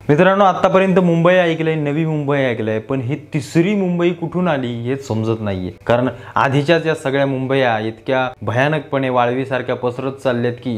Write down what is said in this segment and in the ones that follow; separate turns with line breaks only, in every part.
मित्रांनो, आतापर्यंत मुंबई ऐकलंय, नवी मुंबई ऐकलंय, पण ही तिसरी मुंबई कुठून आली हेच समजत नाहीये। कारण आधीच्याच या सगळ्या मुंबया इतक्या भयानकपणे वाळवीसारख्या पसरत चालल्यात की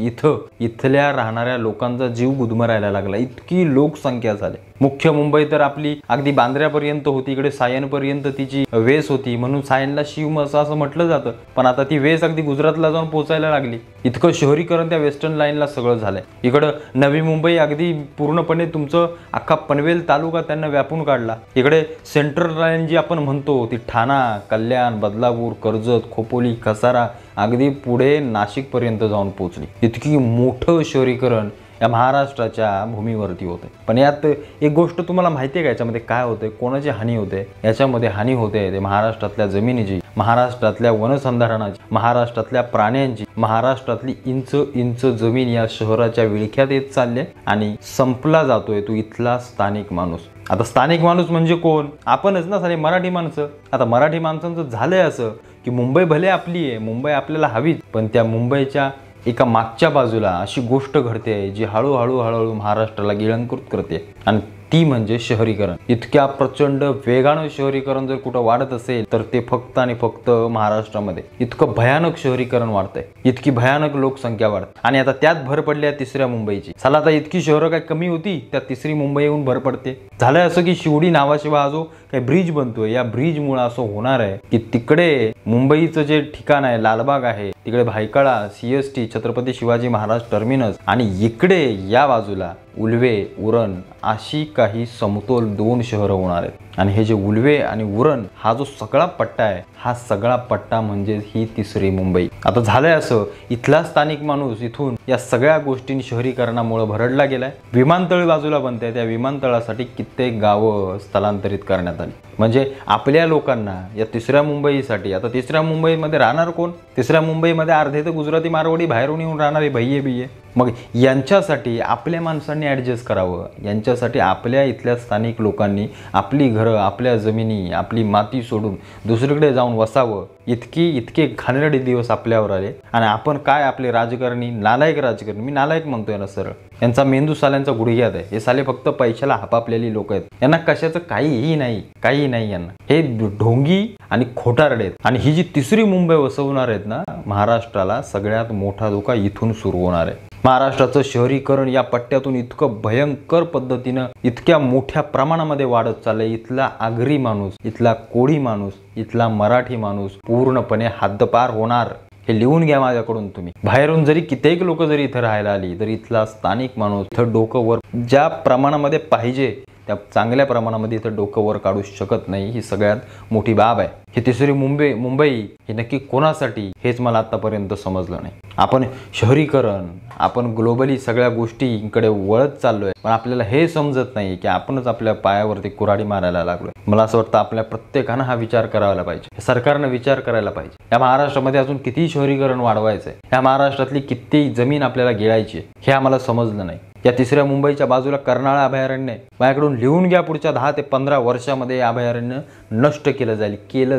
इथल्या राहणाऱ्या लोकांचा जीव गुदमरायला लागला। इतकी लोकसंख्या झाली। मुख्य मुंबई तर आपली अगदी बांद्र्यापर्यंत होती, इकडे सायनपर्यंत तिची वेस होती, म्हणून सायनला शिवमस असं म्हटलं जातं। पण आता ती वेस अगदी गुजरातला जाऊन पोहोचायला लागली। इतकं शहरीकरण त्या वेस्टर्न लाईनला सगळं झालंय। इकडं नवी मुंबई अगदी पूर्णपणे तुमचं अख्खा पनवेल तालुका त्यांना व्यापून काढला। इकडे सेंट्रल लाईन जी आपण म्हणतो ती ठाणा, कल्याण, बदलापूर, कर्जत, खोपोली, कसारा अगदी पुढे नाशिक पर्यंत जाऊन पोहोचली। इतकी मोठं शहरीकरण या महाराष्ट्राच्या भूमीवरती होते। पण यात एक गोष्ट तुम्हाला माहिती आहे का, याच्यामध्ये काय होते, कोणाची हानी होते? याच्यामध्ये हानी होते ते महाराष्ट्रातल्या जमिनीची, महाराष्ट्रातल्या वनसंधारणाची, महाराष्ट्रातल्या प्राण्यांची। महाराष्ट्रातली इंच इंच जमीन या शहराच्या विळख्यात येत चालले आणि संपला जातोय तो इथला स्थानिक माणूस। आता स्थानिक माणूस म्हणजे कोण? आपणच ना, सारे मराठी माणसं। आता मराठी माणसांचं झालंय असं की मुंबई भले आपली आहे, मुंबई आपल्याला हवीच, पण त्या मुंबईच्या एका मागच्या बाजूला अशी गोष्ट घडते जी हळूहळू महाराष्ट्राला गिळंकृत करते, आणि ती म्हणजे शहरीकरण। इतक्या प्रचंड वेगानं शहरीकरण जर कुठं वाढत असेल तर ते फक्त आणि फक्त महाराष्ट्रामध्ये इतकं भयानक शहरीकरण वाढतंय, इतकी भयानक लोकसंख्या वाढते। आणि आता त्यात भर पडली आहे तिसऱ्या मुंबईची। चला, आता इतकी शहरं काय कमी होती, त्या तिसरी मुंबई येऊन भर पडते। झालंय असं की शिवडी नावाशिवाय हा जो काही ब्रिज बनतोय, या ब्रिजमुळे असं होणार आहे की तिकडे मुंबईचं जे ठिकाण आहे, लालबाग आहे, तिकडे भायखळा, CST, छत्रपती शिवाजी महाराज टर्मिनस, आणि इकडे या बाजूला उल्वे, उरण अशी काही समतोल दोन शहरं होणार आहेत। आणि हे जे उल्वे आणि उरण हा जो सगळा पट्टा आहे, हा सगळा पट्टा म्हणजे ही तिसरी मुंबई। आता झालंय असं, इथला स्थानिक माणूस इथून या सगळ्या गोष्टी शहरीकरणामुळे भरडला गेलाय। विमानतळ बाजूला बनतंय, त्या विमानतळासाठी कित्येक गावं स्थलांतरित करण्यात आली। म्हणजे आपल्या लोकांना या तिसऱ्या मुंबईसाठी, आता तिसऱ्या मुंबईमध्ये राहणार कोण? तिसऱ्या मुंबईमध्ये अर्धे तर गुजराती मारवाडी बाहेरून येऊन राहणारे भैये बिये। मग यांच्यासाठी आपल्या माणसांनी ॲडजस्ट करावं, यांच्यासाठी आपल्या इथल्या स्थानिक लोकांनी आपली घरं, आपल्या जमिनी, आपली माती सोडून दुसरीकडे जाऊन वसावं। इतके घाणेरडे दिवस आपल्यावर आले, आणि आपण काय, आपले राजकारणी, नालायक राजकारणी, मी नालायक म्हणतोय ना सरळ, यांचा मेंदू साल्यांचा गुडघ्यात आहे। हे साले फक्त पैशाला हापापलेली लोक आहेत, यांना कशाचं काहीही नाही यांना। हे ढोंगी आणि खोटारडे आहेत। आणि ही जी तिसरी मुंबई वसवणार आहेत ना, महाराष्ट्राला सगळ्यात मोठा धोका इथून सुरू होणार आहे। महाराष्ट्राचं शहरीकरण या पट्ट्यातून इतकं भयंकर पद्धतीनं इतक्या मोठ्या प्रमाणामध्ये वाढत चाललंय। इथला आगरी माणूस, इथला कोळी माणूस, इथला मराठी माणूस पूर्णपणे हद्दपार होणार। हे लिहून घ्या माझ्याकडून तुम्ही। बाहेरून जरी कित्येक लोक जरी इथं राहायला आली तरी इथला स्थानिक माणूस इथं डोकं वर ज्या प्रमाणामध्ये पाहिजे त्या चांगल्या प्रमाणामध्ये इथं डोकं वर काढू शकत नाही। ही सगळ्यात मोठी बाब आहे। ही तिसरी मुंबई ही नक्की कोणासाठी हेच मला आतापर्यंत समजलं नाही। आपण शहरीकरण, आपण ग्लोबली सगळ्या गोष्टींकडे वळत चाललोय, पण आपल्याला हे समजत नाही की आपणच आपल्या पायावरती कुऱ्हाडी मारायला लागलोय। मला असं वाटतं आपल्या प्रत्येकानं हा विचार करायला पाहिजे, सरकारनं विचार करायला पाहिजे। या महाराष्ट्रामध्ये अजून किती शहरीकरण वाढवायचंय, या महाराष्ट्रातली किती जमीन आपल्याला गिळायची हे आम्हाला समजलं नाही। या तिसऱ्या मुंबईच्या बाजूला कर्नाळा अभयारण्य माझ्याकडून लिहून घ्या, पुढच्या 10 ते 15 वर्षामध्ये अभयारण्य नष्ट केलं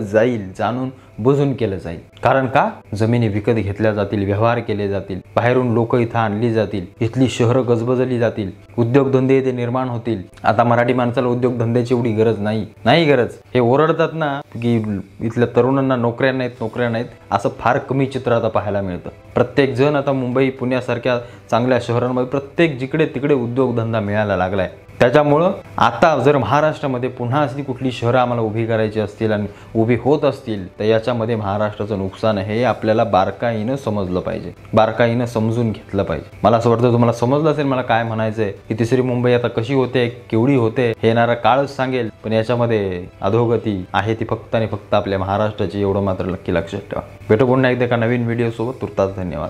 जाईल, जाणून बुजून केलं जाईल। कारण का? जमिनी विकत घेतल्या जातील, व्यवहार केले जातील, बाहेरून लोक इथं आणली जातील, इथली शहरं गजबजली जातील, उद्योगधंदे इथे निर्माण होतील। आता मराठी माणसाला उद्योगधंद्याची एवढी गरज नाही गरज। हे ओरडतात ना की इथल्या तरुणांना नोकऱ्या नाहीत, असं फार कमी चित्र आता पाहायला मिळतं। प्रत्येक जण आता मुंबई, पुण्यासारख्या चांगल्या शहरांमध्ये प्रत्येक जिकडे तिकडे उद्योगधंदा मिळायला लागलाय। त्याच्यामुळं आता जर महाराष्ट्रामध्ये पुन्हा अशी कुठली शहरं आम्हाला उभी करायची असतील आणि उभी होत असतील तर याच्यामध्ये महाराष्ट्राचं नुकसान हे आपल्याला बारकाईनं समजलं पाहिजे, बारकाईनं समजून घेतलं पाहिजे। मला असं वाटतं तुम्हाला समजलं असेल मला काय म्हणायचंय, की तिसरी मुंबई आता कशी होते, केवढी होते हे येणारा काळच सांगेल। पण याच्यामध्ये अधोगती आहे ती फक्त आणि फक्त आपल्या महाराष्ट्राची, एवढं मात्र नक्की लक्षात ठेवा। भेटू पुन्हा एकदा एका नवीन व्हिडिओ सोबत। तुर्तास धन्यवाद।